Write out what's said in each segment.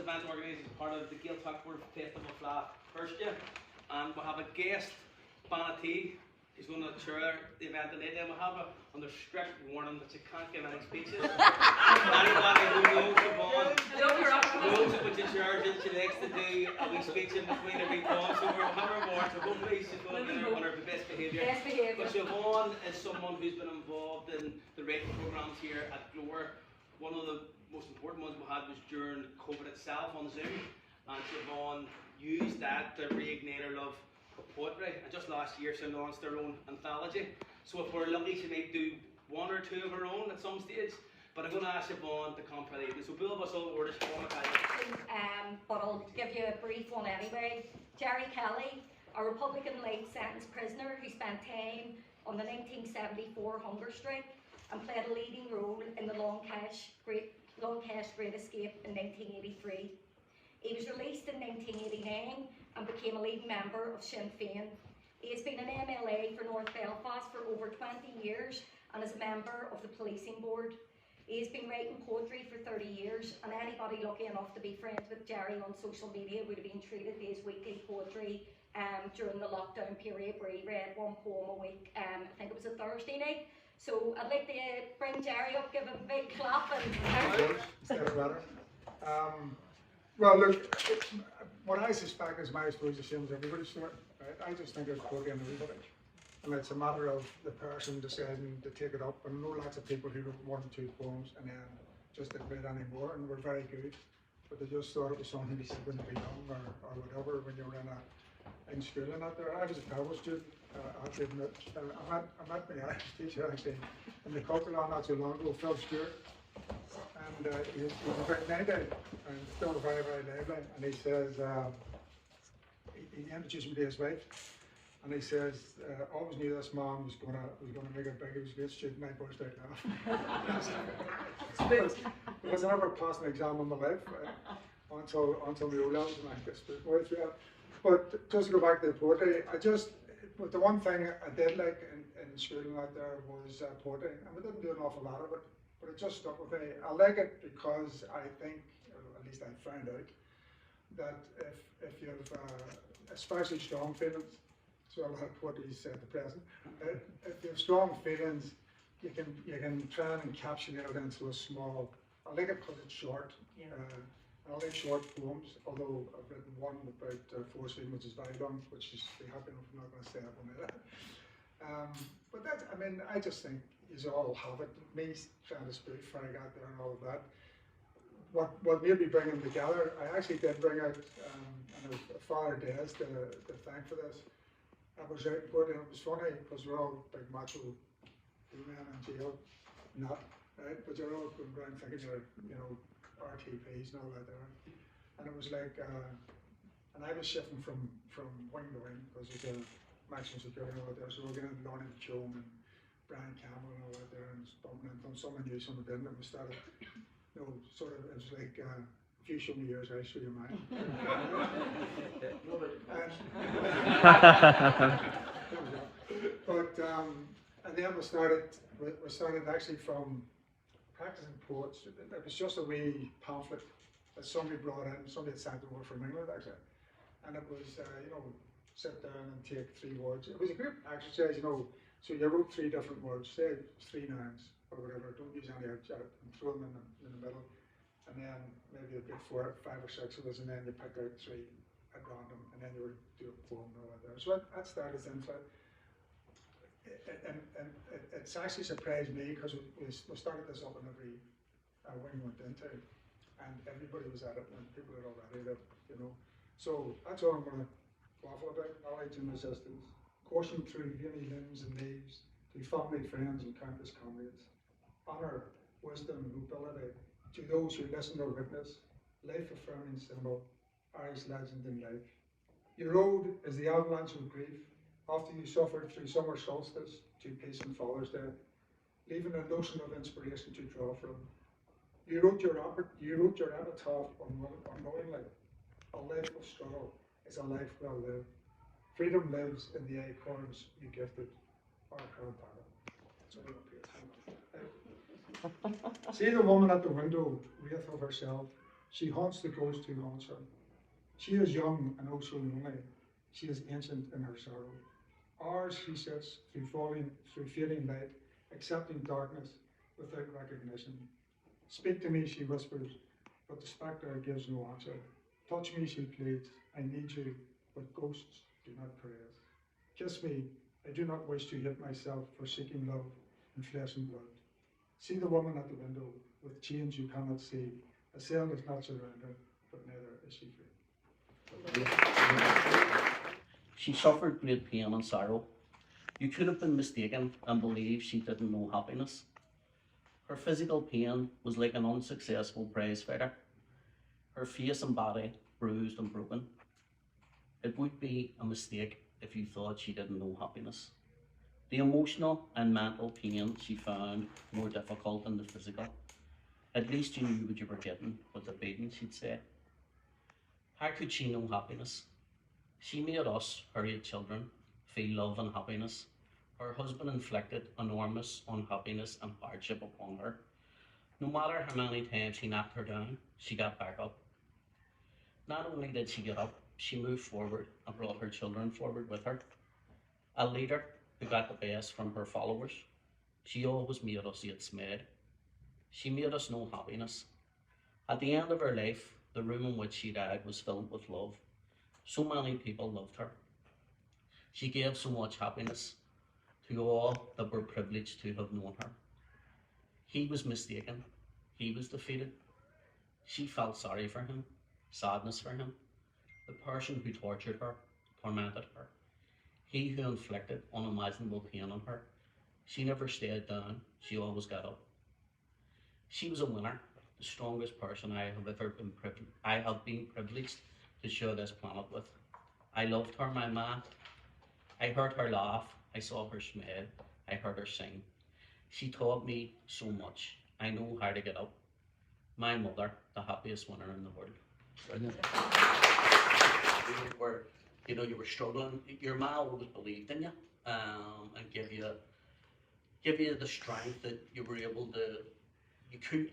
event organised as part of the Gaeltacht World Festival Flat first year, and we have a guest, Banatee. He's going to chair the event tonight, and we have under strict warning that you can't give any speeches. Anybody who knows Siobhán knows it, which is urgent. She likes to do a wee speech in between every poem, so we'll have her warned, so hopefully she's going to be on her best behaviour. But Siobhán is someone who's been involved in the writing programmes here at Glore. One of the most important ones we had was during COVID itself on Zoom, and Siobhán used that to reignite her love for poetry, and just last year she launched her own anthology. So if we're lucky, she might do one or two of her own at some stage. But I'm going to ask Siobhán to come for the evening. So Bill of us all orders Siobhán McCallin. But I'll give you a brief one anyway. Gerry Kelly, a Republican life sentence prisoner who spent time on the 1974 hunger strike and played a leading role in the Long Cash Great Escape in 1983. He was released in 1989 and became a leading member of Sinn Féin. He has been an MLA for North Belfast for over 20 years and is a member of the policing board. He has been writing poetry for 30 years, and anybody lucky enough to be friends with Gerry on social media would have been treated to his weekly poetry during the lockdown period, where he read one poem a week. I think it was a Thursday night. So I'd like to bring Gerry up, give him a big clap. Well, look, what I suspect is my story is the same as everybody's story. Right? I just think it's poetry in everybody. And it's a matter of the person deciding to take it up. And I know lots of people who wrote 1 or 2 poems and then just didn't write any more, and were very good. But they just thought it was something they wouldn't be done or whatever when you were in school and out there. I was a Powell student, I have to admit. I met my Irish teacher actually in the Coimhlinte not too long ago, Phil Stewart. And he was about 90 and still very, very lively. And he says, he introduced me to his wife, and he says, always knew this man was gonna make it big. He was a great student. I burst out laughing. Because I never passed an exam in my life until my O-levels, and I just put way through it. But just to go back to the poetry, but the one thing I did like in school and out there was poetry, and we didn't do an awful lot of it. But it just stuck with me. I like it because I think, or at least I found out, that if you have especially strong feelings, so I'll have poetry's at the present, if you have strong feelings, you can try and encapsulate it into a small, I like it because it's short. I like short poems, although I've written one about foilsithe, which is very long, which is, be happy enough I'm not going to say that one either. But that, I mean, I just think you all have it. Me trying to spoof Frank out there and all of that. What made me bring them together, I actually did bring out, and Father Des to thank for this. I was out and it was funny because we're all big macho men in jail, not, right? But you're all going around thinking you're, RTPs and all that there. And it was like, and I was shifting from wing to wing because there's a maximum security and all that there. So we're going to learn in the show and Brian Campbell and all that there, and bumping into someone new, someone didn't, and we started, sort of, it was like, if you show me yours, I show you mine. And then we started actually from practicing poets. It was just a wee pamphlet that somebody brought in, somebody had sent over from England actually. And it was, sit down and take 3 words. It was a great exercise, So you wrote 3 different words, say 3 nouns or whatever, don't use any outside, and throw them in the middle. And then maybe you pick 4, 5 or 6 of those, and then you pick out 3 at random, and then you would do a poem or whatever. So that started as info. And it's actually surprised me because we started this up in every wing we went into, and everybody was at it, and people had already lived, So that's all I'm going to waffle about, knowledge and resistance. Coursing through veiny limbs and leaves, to family, friends and countless comrades. Honour, wisdom and nobility to those who listen or witness, life affirming symbol, Irish legend in life. Your road is the avalanche of grief, after you suffered through summer solstice to peace and Father's Day, leaving a notion of inspiration to draw from. You wrote your epitaph unknowingly. A life of struggle is a life well lived. Freedom lives in the acorns you gifted our grandfather. See the woman at the window, wreath of herself, She haunts the ghost who haunts her. She is young and oh so lonely. She is ancient in her sorrow. Ours she sits through fading light, accepting darkness without recognition. Speak to me, she whispers, but the spectre gives no answer. Touch me, she pleads, I need you, but ghosts do not praise. Kiss me, I do not wish to hit myself for seeking love in flesh and blood. See the woman at the window, with chains you cannot see. A cell is not surrounded, but neither is she free. She suffered great pain and sorrow. You could have been mistaken and believed she didn't know happiness. Her physical pain was like an unsuccessful prize fighter. Her face and body bruised and broken. It would be a mistake if you thought she didn't know happiness. The emotional and mental pain she found more difficult than the physical. At least you knew what you were getting with the beating, she'd say. How could she know happiness? She made us, her 8 children, feel love and happiness. Her husband inflicted enormous unhappiness and hardship upon her. No matter how many times he knocked her down, she got back up. Not only did she get up, she moved forward and brought her children forward with her. A leader who got the best from her followers. She always made us 8 smad. She made us know happiness. At the end of her life, the room in which she died was filled with love. So many people loved her. She gave so much happiness to all that were privileged to have known her. He was mistaken. He was defeated. She felt sorry for him, sadness for him, the person who tortured her, tormented her. He who inflicted unimaginable pain on her. She never stayed down. She always got up. She was a winner, the strongest person I have been privileged to share this planet with. I loved her, my ma. I heard her laugh. I saw her smile. I heard her sing. She taught me so much. I know how to get up. My mother, the happiest winner in the world. Brilliant. You were struggling. Your ma always believed in you, and give you the strength that you were able to.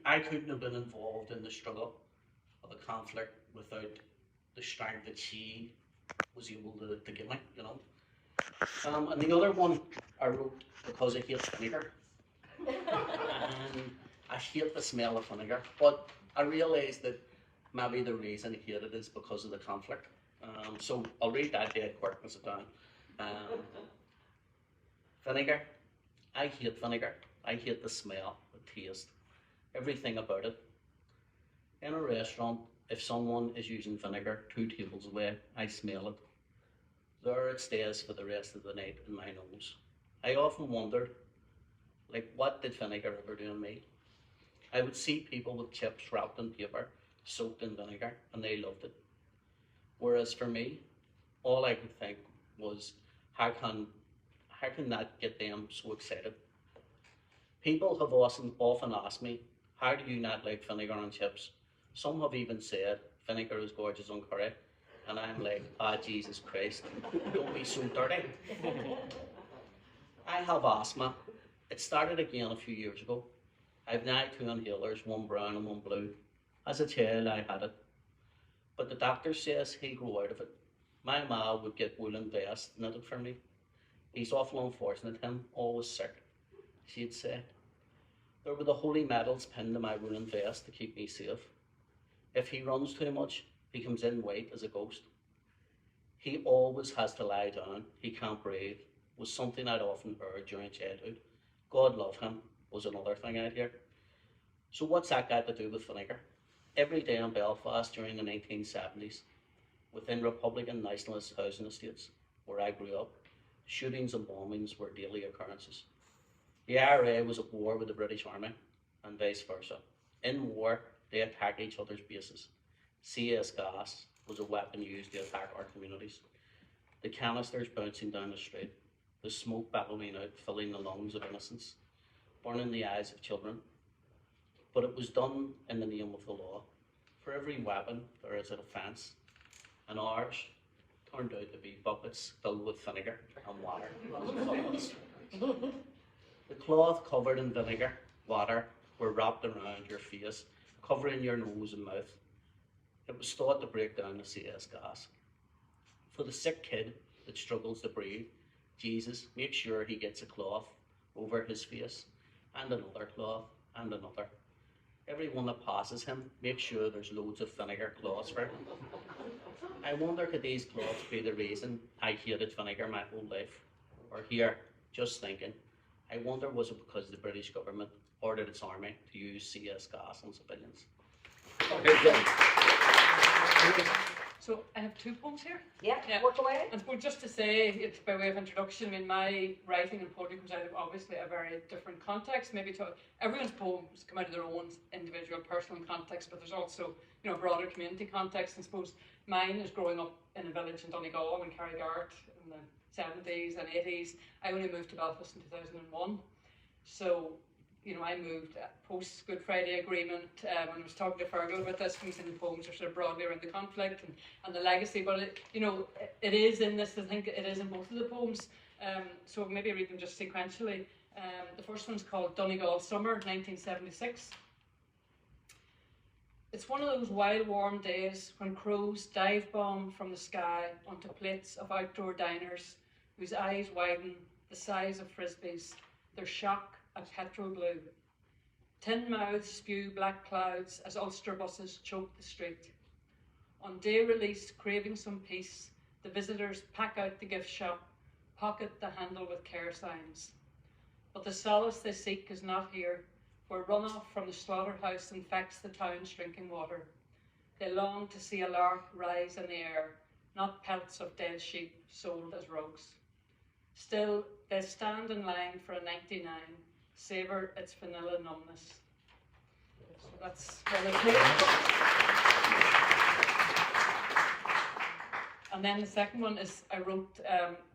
I couldn't have been involved in the struggle of the conflict without the strength that she was able to give me, you know. And the other one I wrote because I hate vinegar. And I hate the smell of vinegar, but I realised that maybe the reason I hate it is because of the conflict. So I'll read that dead quick and sit down. Vinegar. I hate vinegar. I hate the smell, the taste, everything about it. In a restaurant, if someone is using vinegar 2 tables away, I smell it. There it stays for the rest of the night in my nose. I often wondered, like, what did vinegar ever do to me? I would see people with chips wrapped in paper, soaked in vinegar, and they loved it. Whereas for me, all I could think was, how can that get them so excited? People have often asked me, how do you not like vinegar on chips? Some have even said, vinegar is gorgeous on curry. And I'm like, Jesus Christ, don't be so dirty. I have asthma. It started again a few years ago. I've now 2 inhalers, one brown and one blue. As a child, I had it. But the doctor says he'll grow out of it. My ma would get woolen vest knitted for me. He's awful unfortunate, him, always sick, she'd say. There were the holy medals pinned to my woolen vest to keep me safe. If he runs too much, he comes in white as a ghost. He always has to lie down. He can't breathe, was something I'd often heard during childhood. God love him, was another thing I'd hear. So what's that got to do with vinegar? Every day in Belfast during the 1970s, within Republican nationalist housing estates where I grew up, shootings and bombings were daily occurrences. The IRA was at war with the British Army and vice versa. In war, they attack each other's bases. CS gas was a weapon used to attack our communities. The canisters bouncing down the street, the smoke bellowing out, filling the lungs of innocents, burning the eyes of children. But it was done in the name of the law. For every weapon, there is a defence, and ours turned out to be buckets filled with vinegar and water. The cloth covered in vinegar, water, were wrapped around your face, covering your nose and mouth. It was thought to break down the CS gas. For the sick kid that struggles to breathe, Jesus makes sure he gets a cloth over his face, and another cloth, and another. Everyone that passes him makes sure there's loads of vinegar cloths for him. I wonder, could these cloths be the reason I hated vinegar my whole life? Or here, just thinking, I wonder, was it because the British government ordered its army to use CS gas on civilians? So I have 2 poems here. Yeah, Yeah. work away. And suppose just to say, it's by way of introduction, I mean, my writing and poetry comes out of obviously a very different context. Maybe everyone's poems come out of their own individual personal context, but there's also, you know, a broader community context. And suppose mine is growing up in a village in Donegal in Carrigart in the 70s and 80s. I only moved to Belfast in 2001. So, you know, I moved post Good Friday Agreement. When I was talking to Fergal about this, things in the poems are sort of broadly around the conflict and the legacy. But it, you know, it is in this. I think it is in both of the poems. So maybe read them just sequentially. The first one's called Donegal Summer, 1976. It's one of those wild, warm days when crows dive bomb from the sky onto plates of outdoor diners whose eyes widen the size of frisbees. Their shock a petrol blue. Tin mouths spew black clouds as Ulster buses choke the street. On day release, craving some peace, the visitors pack out the gift shop, pocket the handle with care signs. But the solace they seek is not here, where runoff from the slaughterhouse infects the town's drinking water. They long to see a lark rise in the air, not pelts of dead sheep sold as rugs. Still, they stand in line for a 99, savour its vanilla numbness. So that's one of the. And then the second one is, I wrote,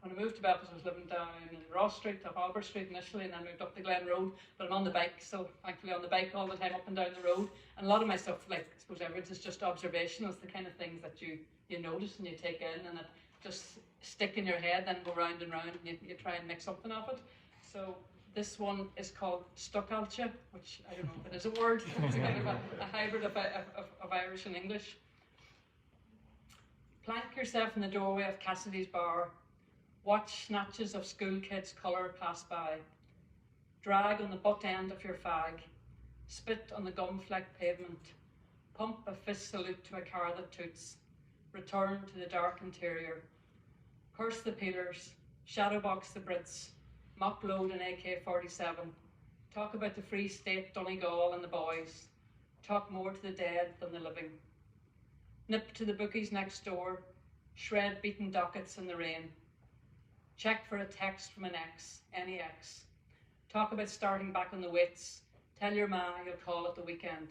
when I moved to Belfast, I was living down in Ross Street, off Albert Street initially, and then moved up the Glen Road, but I'm on the bike, so thankfully on the bike all the time, up and down the road. And a lot of my stuff, like, I suppose everything is just observational. It's the kind of things that you notice and you take in, and it just stick in your head, then go round and round, and you try and make something of it. So this one is called Stuckalcha, which I don't know if it is a word. It's kind of a hybrid of Irish and English. Plank yourself in the doorway of Cassidy's bar. Watch snatches of school kids' colour pass by. Drag on the butt end of your fag. Spit on the gum-flecked pavement. Pump a fist salute to a car that toots. Return to the dark interior. Curse the peelers. Shadowbox the Brits. Mop load an AK-47. Talk about the Free State, Donegal and the boys. Talk more to the dead than the living. Nip to the bookies next door. Shred beaten dockets in the rain. Check for a text from an ex, any ex. Talk about starting back on the weights. Tell your ma you'll call it the weekend.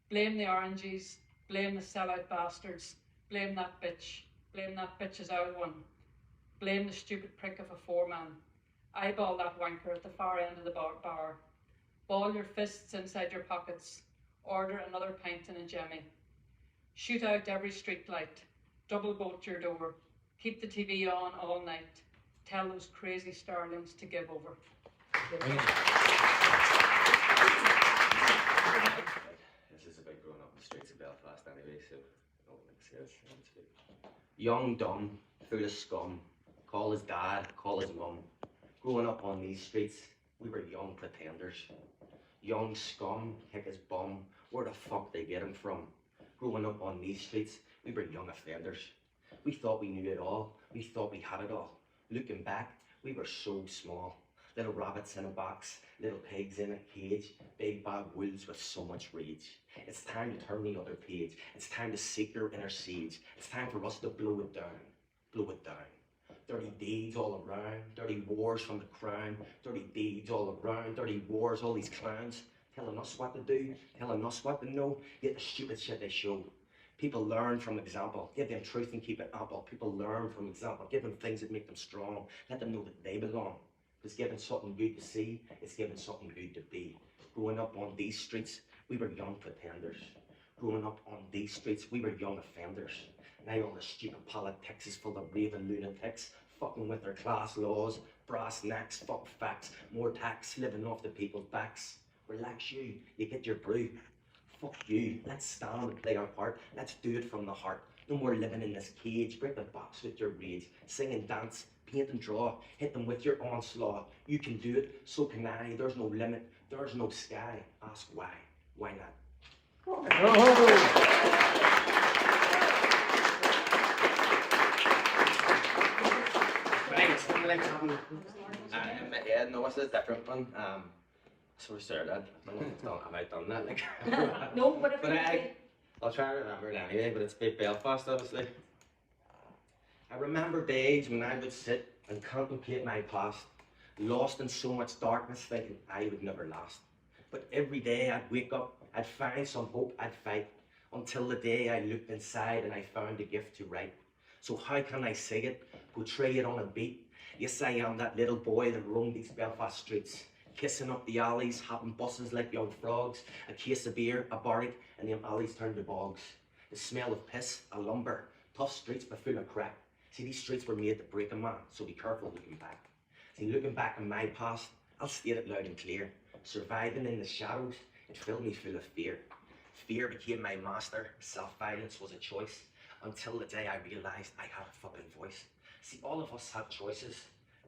Blame the oranges. Blame the sellout bastards. Blame that bitch is our one. Blame the stupid prick of a foreman. Eyeball that wanker at the far end of the bar. Ball your fists inside your pockets. Order another pint and a jemmy. Shoot out every street light. Double bolt your door. Keep the TV on all night. Tell those crazy starlings to give over. This is about growing up in the streets of Belfast anyway, so I don't think it says. Young, dumb, full of scum. Call his dad, call his mum. Growing up on these streets, we were young pretenders. Young scum, kick his bum. Where the fuck they get him from? Growing up on these streets, we were young offenders. We thought we knew it all. We thought we had it all. Looking back, we were so small. Little rabbits in a box, little pigs in a cage, big bad wolves with so much rage. It's time to turn the other page. It's time to seek your inner siege. It's time for us to blow it down. Blow it down. Dirty deeds all around, dirty wars from the crown, dirty deeds all around, dirty wars, all these clowns, telling us what to do, telling us what to know, yet the stupid shit they show. People learn from example, give them truth and keep it ample. People learn from example, give them things that make them strong, let them know that they belong. It's giving something good to see, it's giving something good to be. Growing up on these streets, we were young pretenders. Growing up on these streets, we were young offenders. Now all the stupid politics is full of raving lunatics, fucking with their class laws, brass necks, fuck facts, more tax, living off the people's backs. Relax you get your brew. Fuck you. Let's stand and play our part. Let's do it from the heart. No more living in this cage. Break the box with your rage. Sing and dance, paint and draw. Hit them with your onslaught. You can do it, so can I. There's no limit, there's no sky. Ask why. Why not? Thanks. In my head, no, it's a different one. So sorry, Dad. Have I done that? Like, No, but if but you I'll try to remember it anyway. But it's about Belfast, obviously. I remember days when I would sit and contemplate my past, lost in so much darkness, thinking I would never last. But every day I'd wake up, I'd find some hope, I'd fight, until the day I looked inside and I found a gift to write. So how can I say it, portray it on a beat? Yes, I am that little boy that roamed these Belfast streets, kissing up the alleys, hopping buses like young frogs, a case of beer, a barrack, and them alleys turned to bogs. The smell of piss, a lumber, tough streets but full of crack. See, these streets were made to break a man, so be careful looking back. See, looking back on my past, I'll state it loud and clear. Surviving in the shadows, it filled me full of fear. Fear became my master, self-violence was a choice, until the day I realised I had a fucking voice. See, all of us have choices,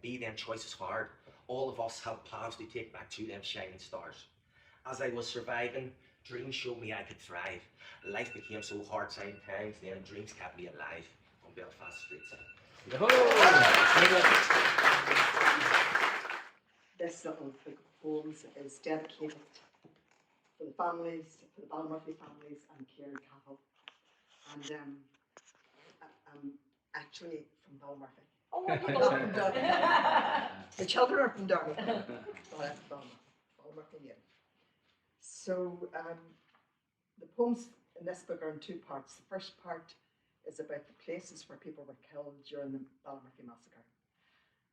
be them choices hard. All of us have paths to take back to them shining stars. As I was surviving, dreams showed me I could thrive. Life became so hard sometimes, then dreams kept me alive on Belfast streets. This little book of poems is dedicated for the families, for the Ballymurphy families and Kieran Cahill. And I'm actually from Ballymurphy. Oh, what you Not from Derry. The children are from Derry. But I'm from Ballymurphy, yeah. So the poems in this book are in two parts. The first part is about the places where people were killed during the Ballymurphy massacre.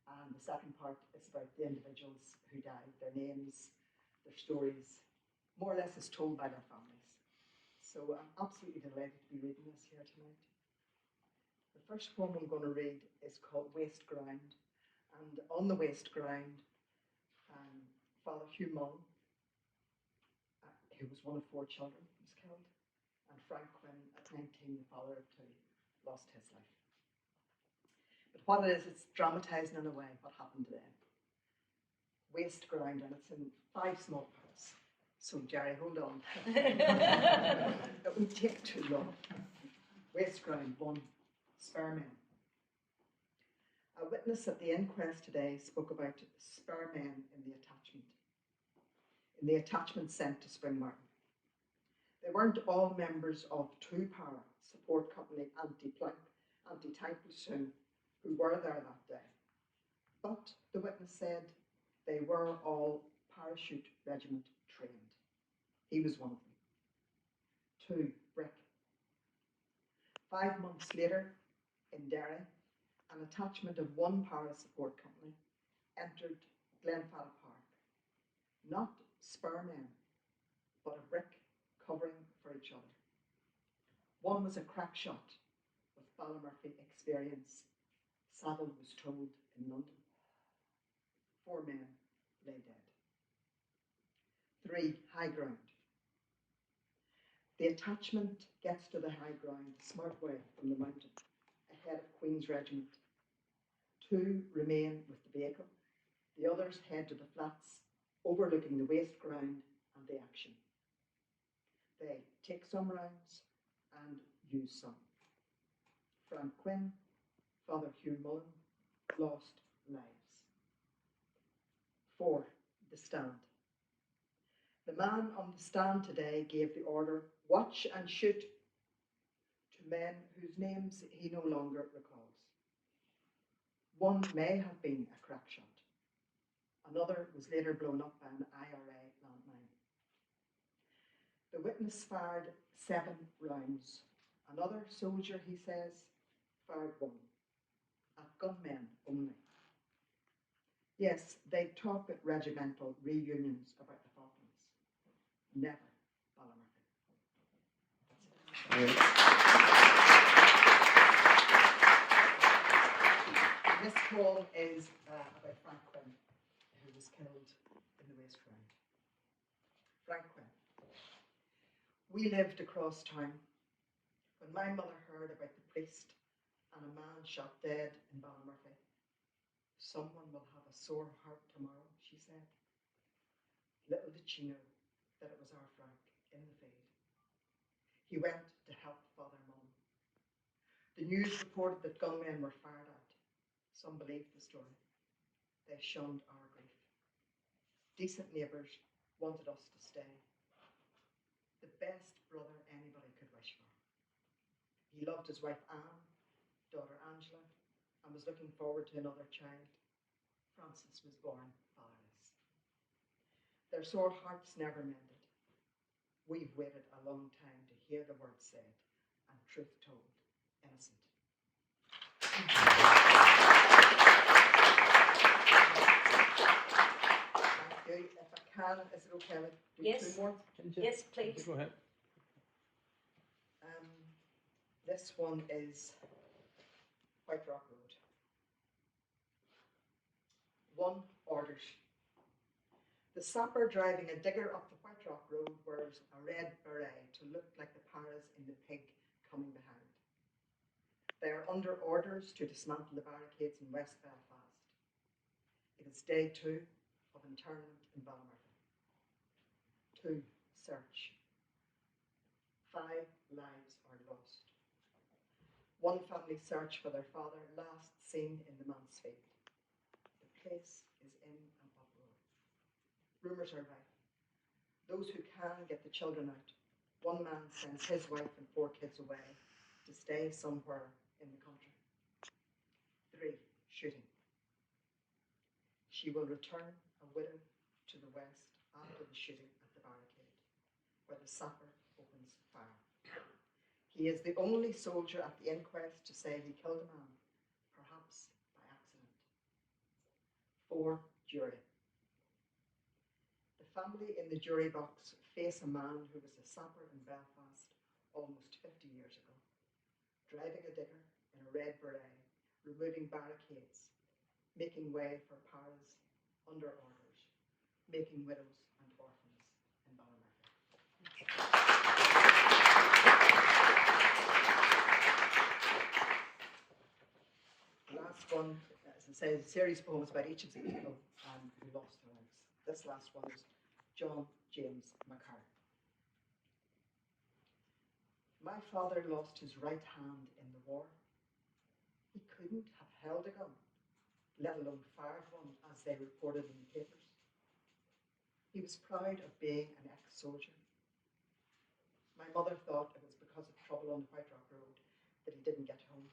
And the second part is about the individuals who died, their names, their stories, more or less is told by their families. So I'm absolutely delighted to be reading this here tonight. The first poem I'm going to read is called Waste Ground. And on the waste ground, Father Hugh Mullen, who was one of 4 children, was killed. And Frank Quinn, at 19, the father of 2, lost his life. But what it is, it's dramatising in a way what happened to them. Waste ground, and it's in 5 small parts. So Gerry, hold on. It won't take too long. Waste ground 1, spare men. A witness at the inquest today spoke about spare men in the attachment sent to Springmartin. They weren't all members of 2 Para support company anti-Typhus who were there that day. But the witness said they were all parachute regiment trained. He was one of them. 2, Brick. 5 months later, in Derry, an attachment of 1 Para support company entered Glenfada Park. Not spare men, but a brick covering for each other. One was a crack shot with Ballymurphy experience. Saville was told in London. 4 men lay dead. 3, high ground. The attachment gets to the high ground the smart way from the mountain, ahead of Queen's Regiment. 2 remain with the vehicle. The others head to the flats, overlooking the waste ground and the action. They take some rounds and use some. Frank Quinn, Father Hugh Mullen, lost lives. 4, the stand. The man on the stand today gave the order, watch and shoot, to men whose names he no longer recalls. 1 may have been a crack shot. Another was later blown up by an IRA landmine. The witness fired 7 rounds. Another soldier, he says, fired 1. At gunmen only. Yes, they talk at regimental reunions about the Falklands. Never Ballymurphy. This poem is about Frank Quinn, who was killed in the waste ground. Frank Quinn. We lived across town. When my mother heard about the priest and a man shot dead in Ballymurphy, someone will have a sore heart tomorrow, she said. Little did she know that it was our Frank in the field. He went to help Father Mum. The news reported that gunmen were fired at. Some believed the story. They shunned our grief. Decent neighbours wanted us to stay. The best brother anybody could wish for. He loved his wife Anne, daughter Angela, and was looking forward to another child. Francis was born fatherless. Their sore hearts never mended. We've waited a long time to hear the word said and truth told, innocent. Thank you. If I can, is it okay? Do Yes. two more? Yes, please. Go ahead. This one is White Rock Road. One orders. The sapper driving a digger up the White Rock Road wears a red beret to look like the paras in the pig coming behind. They are under orders to dismantle the barricades in West Belfast. It is day 2 of internment in Ballymurphy. 2. Search. 5 lives are lost. 1 family search for their father, last seen in the Mansfield. The place is in an uproar. Rumours are rife. Those who can get the children out. 1 man sends his wife and 4 kids away to stay somewhere in the country. 3. Shooting. She will return a widow to the west after the shooting at the barricade, where the sapper opens fire. He is the only soldier at the inquest to say he killed a man, perhaps by accident. 4. Jury. The family in the jury box face a man who was a sapper in Belfast almost 50 years ago, driving a digger in a red beret, removing barricades, making way for paras under orders, making widows and orphans in Ballymurphy. The last one, as I say, is a series of poems about each of the people who lost their lives. This last one is John James McCallin. My father lost his right hand in the war. He couldn't have held a gun, let alone fired one, as they reported in the papers. He was proud of being an ex-soldier. My mother thought it was because of trouble on the White Rock Road that he didn't get home.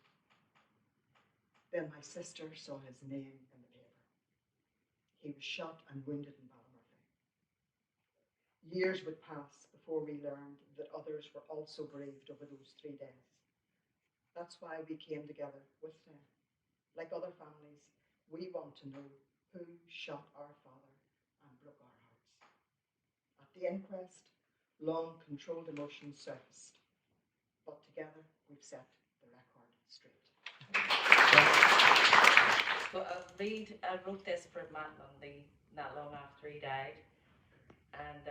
Then my sister saw his name in the paper. He was shot and wounded in Ballymurphy. Years would pass before we learned that others were also bereaved over those 3 days. That's why we came together with them. Like other families, we want to know who shot our father and broke our hearts. At the inquest, long controlled emotions surfaced, but together we've set the record straight. So I wrote this for Matt Lundy not long after he died, and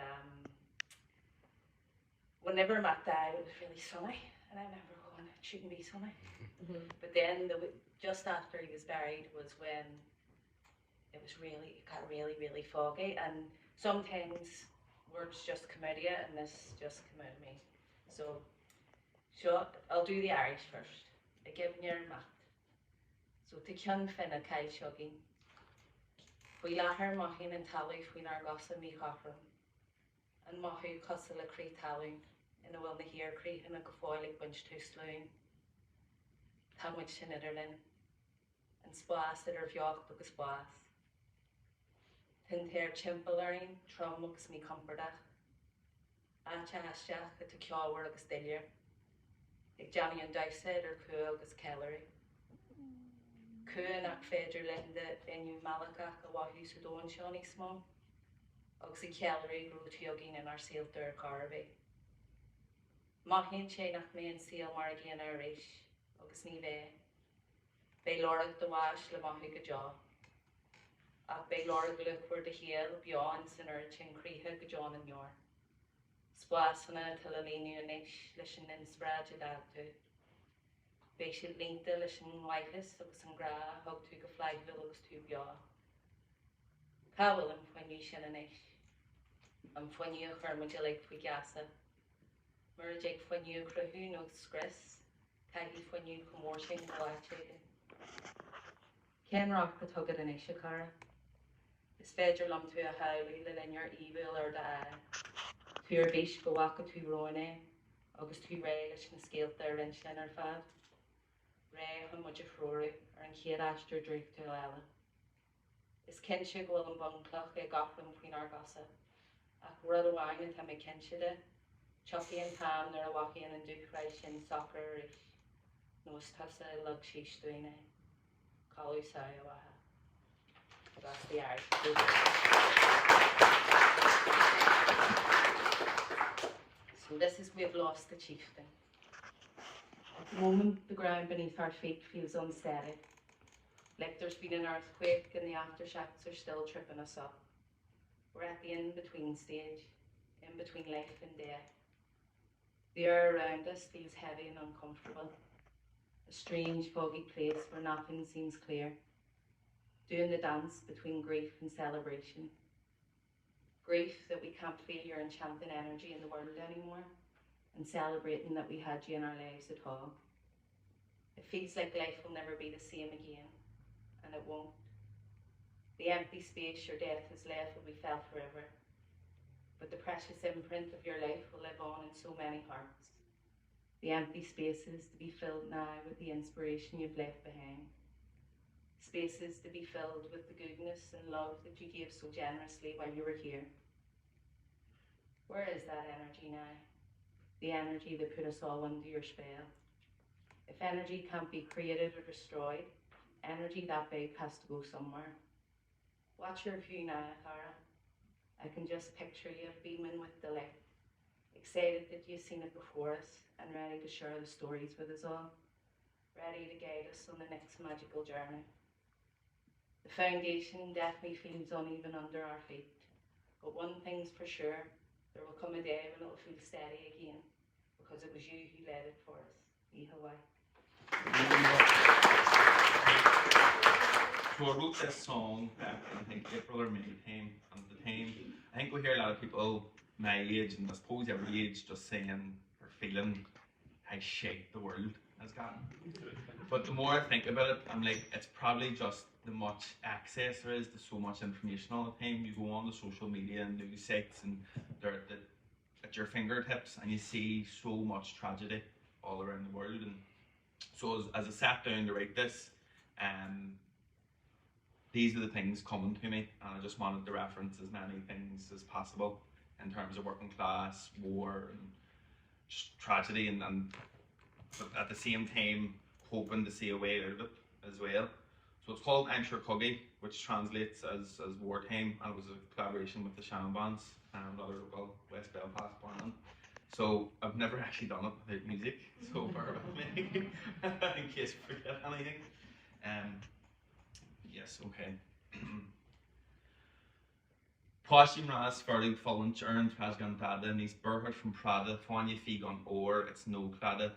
whenever Matt died it was really sunny, and I remember going, it shouldn't be sunny. But then just after he was buried was when it got really foggy, and sometimes words just come out of you, and this just came out of me. So I'll do the Irish first. I give near Matt. So to cinn fin a cael siogin. Bwy lahar mohin yn talw fwy'n argos y mi chofrwn. Yn mohu cosol y cri talwyn. Yn y wyl na hir cri yn y gyffoel i bwynch tŵ slwyn. Tamwyd sy'n idirlyn. Yn sbwas ydyr fioch bwg y sbwas. Tyn ter chimpel arin, trom agus mi compordach. Acha asjach at y ciawr agus dillier. Ik Johnny yn daised yr cw agus celery. Cwn ac fedr linde enw malagach a wahu sudon sioni smon. Agus I celery grw tiogin yn ar seal dyr carfi. Mahin chain ac me yn seal margin ar reish, agus ni fe. Be lorag dy wash le mahu gyjo. Ac be lorag lwcwyr dy hiel bioan sy'n yr chyn crihe gyjon yn yor. squasana til a líniú níis leis an inspraid a dátu. Béis siad línta leis an waithlis agus an gra thug tú go flaigfil agus tú bia. Cábhfuil an foiniú sin a níis. An foiniú chuirmide le faoi gasa. Mar a déag foiniú cruthú nó scris, caithí foiniú chumór sin go áitiúla. Cén rach go tugad in éise cara. Is féidir lom tú a hailí le linnear íbhil ar da a. Tú ar bhís go bhacha tú róine, agus tú ré leis na scéalta ar rin sin ar fad. Ré chun muid a fróirú ar an chéad aistir dríoch tú eile. Is cinse go bhfuil an bunclach é gachlam faoin ar gasa. Ach rud amháin tá mé cinse de, chopi an tam ar a wachian an dúchraid sin soccer éis. Nós tasa lug síos dúine. Calú sa a watha. That's the art. So this is, we have lost the chieftain. At the moment, the ground beneath our feet feels unsteady. Like there's been an earthquake and the aftershocks are still tripping us up. We're at the in-between stage, in between life and death. The air around us feels heavy and uncomfortable. A strange, foggy place where nothing seems clear. Doing the dance between grief and celebration. Grief that we can't feel your enchanting energy in the world anymore, and celebrating that we had you in our lives at all. It feels like life will never be the same again, and it won't. The empty space your death has left will be felt forever, but the precious imprint of your life will live on in so many hearts. The empty spaces to be filled now with the inspiration you've left behind. Spaces to be filled with the goodness and love that you gave so generously while you were here. Where is that energy now? The energy that put us all under your spell. If energy can't be created or destroyed, energy that big has to go somewhere. What's your view now, Cara? I can just picture you beaming with delight, excited that you've seen it before us and ready to share the stories with us all, ready to guide us on the next magical journey. The foundation definitely feels uneven under our feet, but one thing's for sure, there will come a day when it'll feel steady again, because it was you who led it for us. Hawaii. So I wrote this song back in, I think, April or May time, and at the time, I think we hear a lot of people my age, and I suppose every age, just saying or feeling how shite the world has gotten. But the more I think about it, I'm like, it's probably just the much access there is to so much information all the time. You go on to social media and news sites, and they're at your fingertips, and you see so much tragedy all around the world. And so as I sat down to write this, these are the things coming to me, and I just wanted to reference as many things as possible in terms of working class, war, and just tragedy, but at the same time hoping to see a way out of it as well. So it's called I'm Sure Cuggy, which translates as wartime, and it was a collaboration with the Shannon bands, another local West Belfast band. So I've never actually done it without music, so bear with me in case I forget anything. Yes, okay. Páisím ras fairú fallint an trasgan dada níos burthart from Prada fáinne fig an óir it's no clada.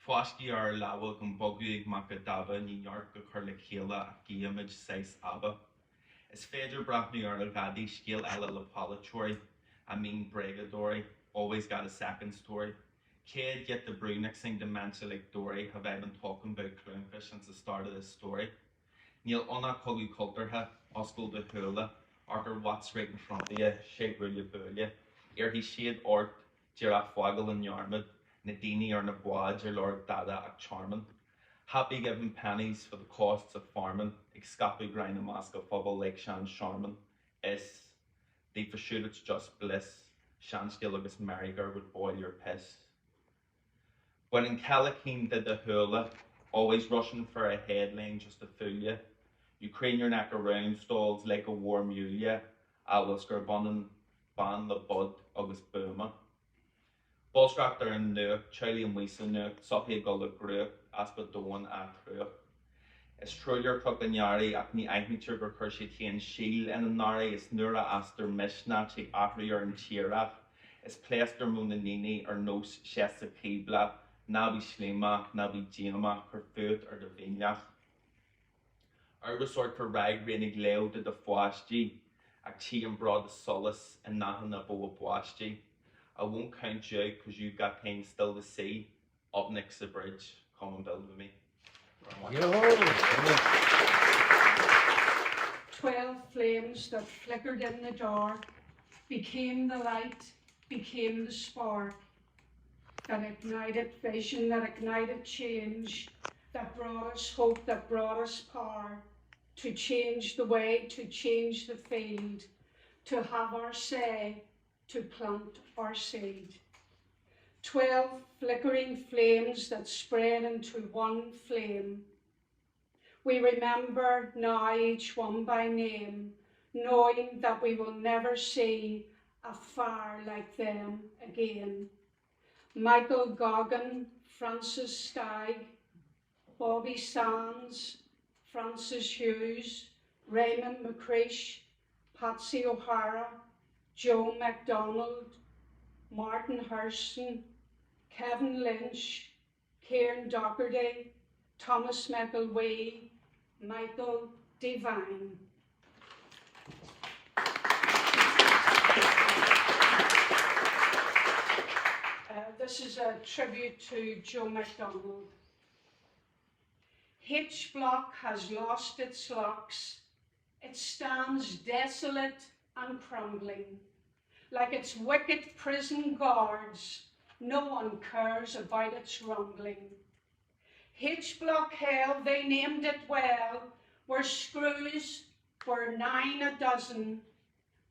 Fáiscí ar láha gan bogu ag mac a daba New York go chur le chéile a giamid 6 abba. Is féidir brathnú ar a gadi scéal eile le palatóirí, I mean bregadóirí, always got a second story. Céad get the brúnach sing dementia like Dory have I been talking about clownfish since the start of this story. Níl anna cogu cultartha, oscail de Chuala, Arthur Watts right in front of you, shape really bully. Ere he shade ort, Giraffe Waggle and Yarmid, Nadini or Nabuad, your Lord Dada at Charmin. Happy giving pennies for the costs of farming, Excapi grind a mask of Fubble like Shan Sharman. Is, they for sure it's just bliss, Shan Skilligus Merriger would boil your piss. When in Callacine did the hula, always rushing for a headline just to fool you. You crane your neck around stalls like a war mule, yeah. Alisker ban the bud agus booma. Bolstrap there in Nuke, Charlie and Wisa Nuke, Sophie Gulda Group, Aspa Dawn at Ruch. It's true your Cockanyari, Acne Agniture Berkershi Tian Shield and Nari is Nura Aster Mishnachik Afrier and Chirach. is pleister muna nini ar nos siasa cébla, nabi shlema, nabi diama, her foot or the vineyard. Agus sort for rag reinig leo to the foasti, a chi and broad the solace and nahan a boa boasti. I won't count you out because you've got things still to see. Up next the bridge, come and build with me. 12 flames that flickered in the dark became the light, became the spark that ignited vision, that ignited change, that brought us hope, that brought us power to change the way, to change the field, to have our say, to plant our seed. 12 flickering flames that spread into one flame. We remember now each one by name, knowing that we will never see a fire like them again. Michael Goggin, Francis Steig, Bobby Sands, Francis Hughes, Raymond McCreish, Patsy O'Hara, Joe MacDonald, Martin Hurston, Kevin Lynch, Kieran Doherty, Thomas McElwee, Michael Devine. This is a tribute to Joe MacDonald. H Block has lost its locks. It stands desolate and crumbling. Like its wicked prison guards, no one cares about its rumbling. H Block Hell, they named it well, where screws were 9 a dozen,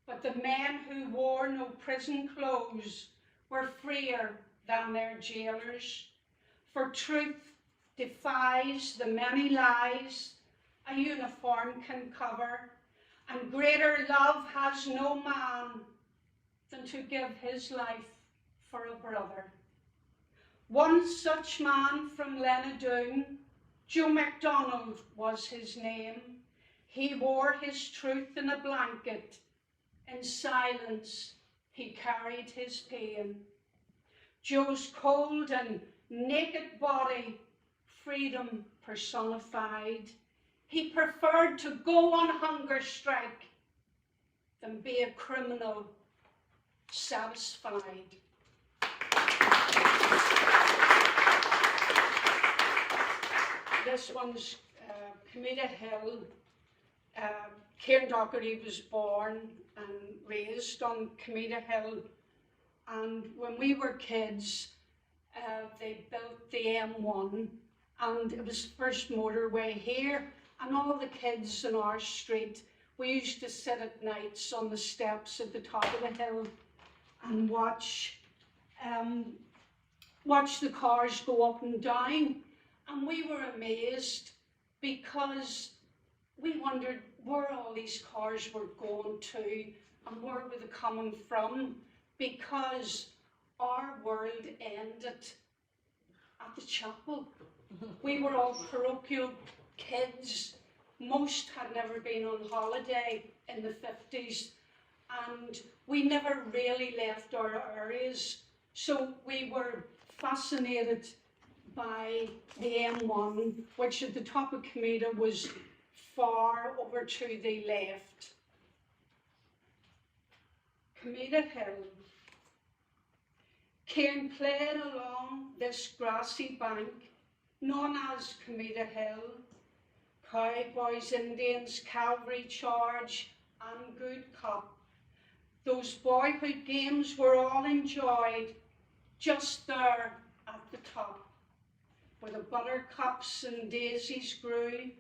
but the men who wore no prison clothes were freer than their jailers. For truth defies the many lies a uniform can cover, and greater love has no man than to give his life for a brother. One such man from Lenadoon, Joe MacDonald was his name. He wore his truth in a blanket. In silence, he carried his pain. Joe's cold and naked body, freedom personified. He preferred to go on hunger strike than be a criminal satisfied. This one's Comida Hill. Kieran Doherty was born and raised on Comida Hill, and when we were kids, they built the M1, and it was the first motorway here, and all the kids in our street, we used to sit at nights on the steps at the top of the hill and watch the cars go up and down, and we were amazed because we wondered where all these cars were going to and where were they coming from, because our world ended at the chapel. We were all parochial kids. Most had never been on holiday in the 50s, and we never really left our areas. So we were fascinated by the M1, which at the top of Comida was far over to the left. Comida Hill. Kieran played along this grassy bank, known as Comida Hill. Cowboys, Indians, cavalry charge, and good cop. Those boyhood games were all enjoyed just there at the top, where the buttercups and daisies grew,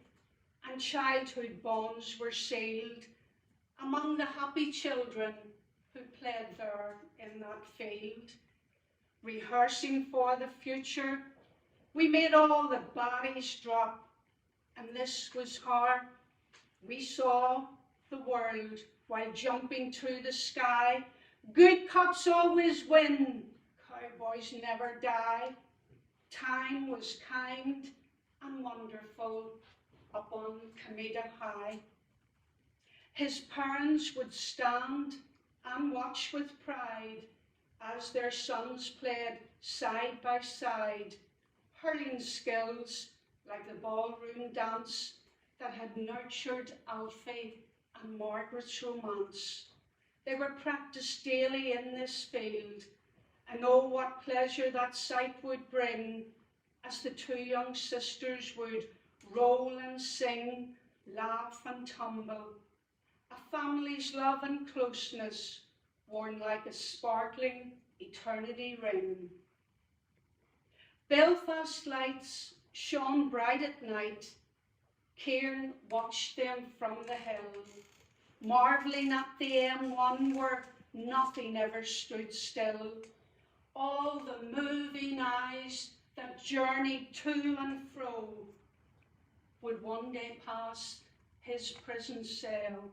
and childhood bonds were sealed among the happy children who played there in that field. Rehearsing for the future, we made all the bodies drop, and this was how we saw the world while jumping through the sky. Good cops always win, cowboys never die. Time was kind and wonderful up on Comida High. His parents would stand and watch with pride as their sons played side by side, hurling skills like the ballroom dance that had nurtured Alfie and Margaret's romance. They were practiced daily in this field, and oh, what pleasure that sight would bring as the two young sisters would roll and sing, laugh and tumble. A family's love and closeness worn like a sparkling eternity ring. Belfast lights shone bright at night. Kieran watched them from the hill, marvelling at the M1 where nothing ever stood still. All the moving eyes that journeyed to and fro would one day pass his prison cell.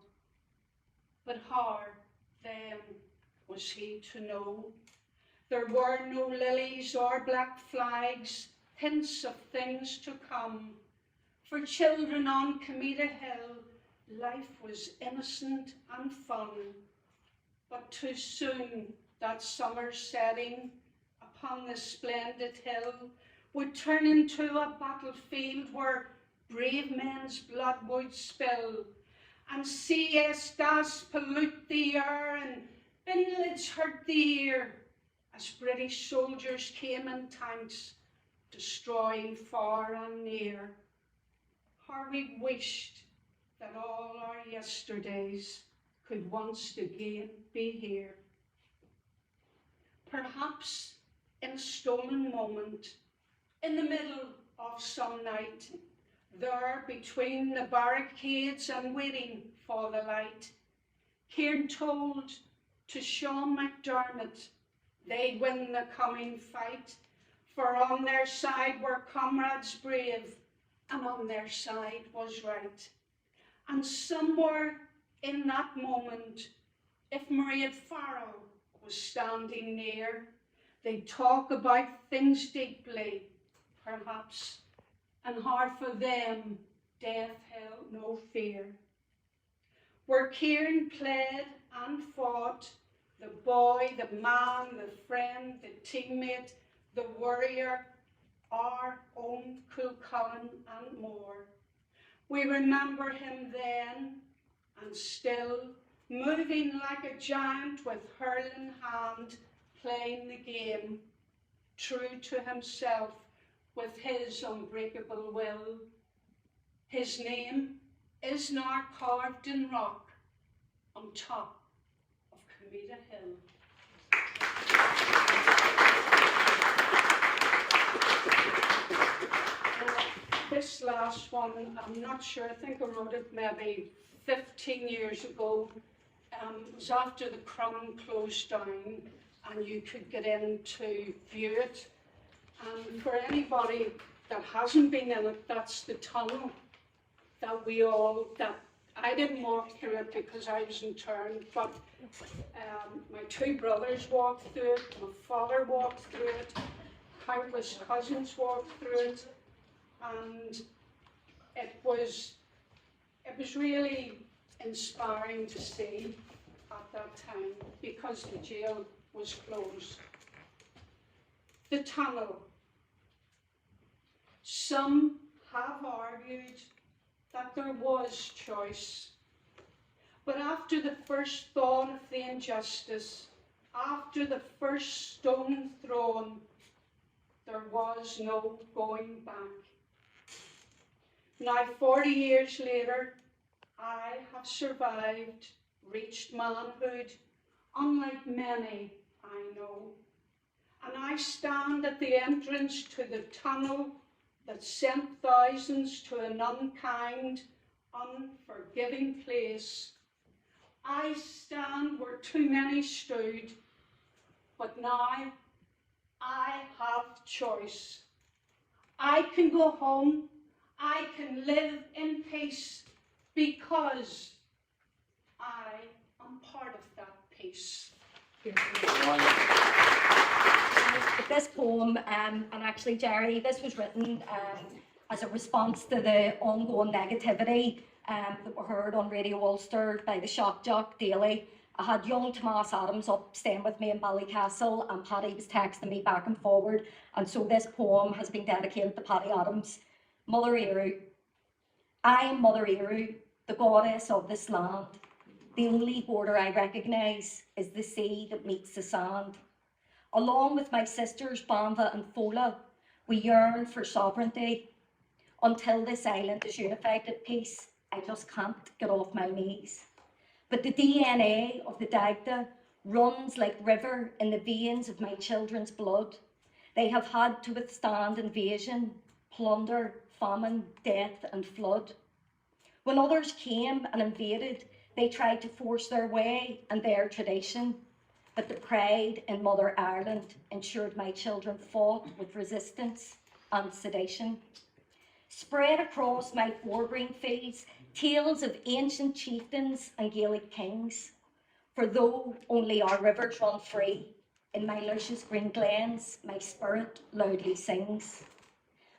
But how then was he to know? There were no lilies or black flags, hints of things to come. For children on Cometa Hill, life was innocent and fun. But too soon that summer setting upon the splendid hill would turn into a battlefield where brave men's blood would spill, and CS gas pollute the air and binlids hurt the ear as British soldiers came in tanks, destroying far and near. How we wished that all our yesterdays could once again be here. Perhaps in a stolen moment, in the middle of some night, there between the barricades and waiting for the light, Kieran told to Seán McDermott they'd win the coming fight, for on their side were comrades brave, and on their side was right. And somewhere in that moment, if Maria Farrell was standing near, they'd talk about things deeply, perhaps, and how for them death held no fear. Where Kieran played and fought, the boy, the man, the friend, the teammate, the warrior, our own Culcullen and more. We remember him then, and still, moving like a giant with hurling hand, playing the game, true to himself with his unbreakable will. His name is now carved in rock on top of Cometa Hill. This last one, I'm not sure, I think I wrote it maybe 15 years ago. It was after the Crown closed down and you could get in to view it. And for anybody that hasn't been in it, that's the tunnel that I didn't walk through it because I was interned, but my two brothers walked through it, my father walked through it, countless cousins walked through it, and it was really inspiring to see at that time because the jail was closed. The tunnel. Some have argued that there was choice, but after the first thought of the injustice, after the first stone thrown, there was no going back. Now, 40 years later, I have survived, reached manhood, unlike many I know, and I stand at the entrance to the tunnel that sent thousands to an unkind, unforgiving place. I stand where too many stood, but now I have choice. I can go home, I can live in peace, because I am part of that peace. This poem, and actually Gerry, this was written as a response to the ongoing negativity that we heard on Radio Ulster by the shock jock daily I had young Tomas Adams up staying with me in Ballycastle, and Paddy was texting me back and forward, and so this poem has been dedicated to Paddy Adams. Mother Eru. I am Mother Eru, the goddess of this land. The only border I recognise is the sea that meets the sand. Along with my sisters Banda and Fola, we yearn for sovereignty. Until this island is unified at peace, I just can't get off my knees. But the DNA of the Dagda runs like river in the veins of my children's blood. They have had to withstand invasion, plunder, famine, death and flood. When others came and invaded, they tried to force their way and their tradition, but the pride in Mother Ireland ensured my children fought with resistance and sedation. Spread across my forebrain fields, tales of ancient chieftains and Gaelic kings. For though only our rivers run free, in my luscious green glens, my spirit loudly sings.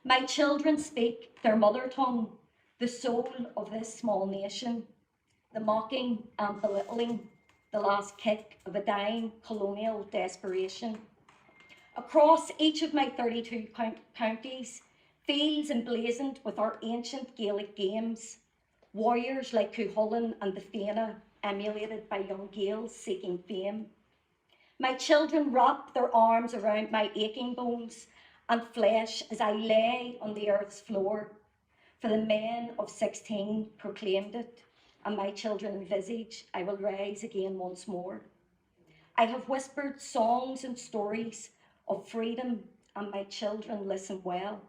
My children speak their mother tongue, the soul of this small nation, the mocking and belittling, the last kick of a dying colonial desperation. Across each of my 32 counties, fields emblazoned with our ancient Gaelic games, warriors like Cuchulainn and the Fianna, emulated by young Gaels seeking fame. My children wrap their arms around my aching bones and flesh as I lay on the earth's floor, for the men of 16 proclaimed it, and my children envisage I will rise again once more. I have whispered songs and stories of freedom, and my children listen well.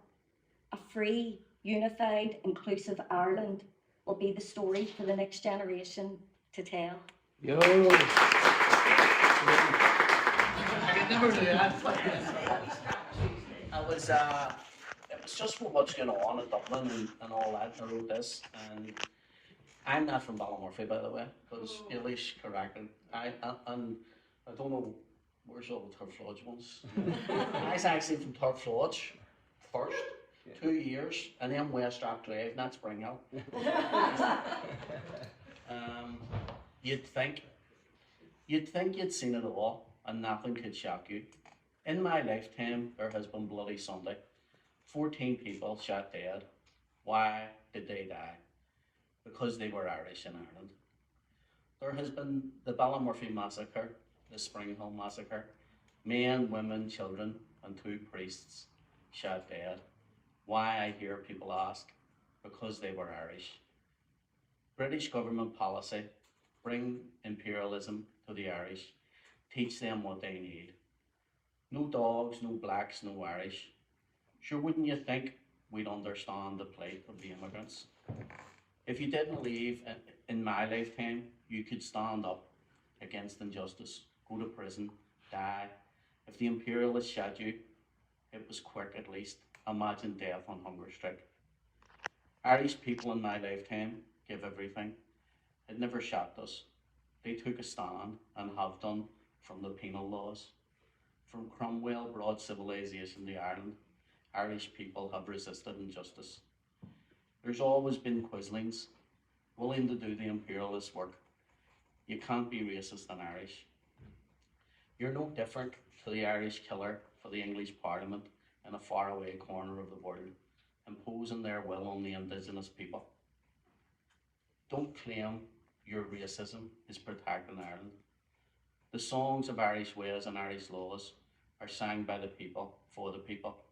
A free, unified, inclusive Ireland will be the story for the next generation to tell. Yo! I can never do that. It was just for what's going on in Dublin and all that. I wrote this, and I'm not from Ballymurphy, by the way, because Eilish corrected. I don't know where's all the Turflodge ones. I was actually from Turflodge first. 2 years, and then West Rock Drive, not Spring Hill. You'd think you'd seen it all, and nothing could shock you. In my lifetime, there has been Bloody Sunday. 14 people shot dead. Why did they die? Because they were Irish in Ireland. There has been the Ballymurphy massacre, the Spring Hill massacre. Men, women, children, and 2 priests shot dead. Why, I hear people ask? Because they were Irish. British government policy: bring imperialism to the Irish, teach them what they need. No dogs, no blacks, no Irish. Sure, wouldn't you think we'd understand the plight of the immigrants? If you didn't leave in my lifetime, you could stand up against injustice, go to prison, die. If the imperialists shot you, it was quick at least. Imagine death on hunger strike. Irish people in my lifetime gave everything. It never shocked us. They took a stand and have done from the penal laws. From Cromwell brought civilization to Ireland, Irish people have resisted injustice. There's always been quislings, willing to do the imperialist work. You can't be racist and Irish. You're no different to the Irish killer for the English Parliament in a faraway corner of the world, imposing their will on the indigenous people. Don't claim your racism is protecting Ireland. The songs of Irish ways and Irish laws are sang by the people, for the people.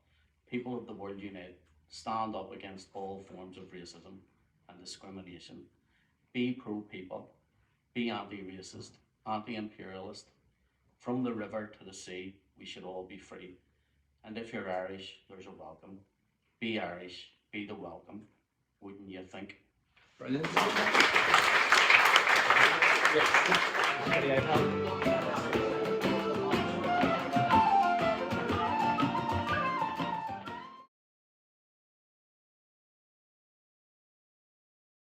People of the world unite. Stand up against all forms of racism and discrimination. Be pro-people. Be anti-racist, anti-imperialist. From the river to the sea, we should all be free. And if you're Irish, there's a welcome. Be Irish, be the welcome, wouldn't you think? Brilliant.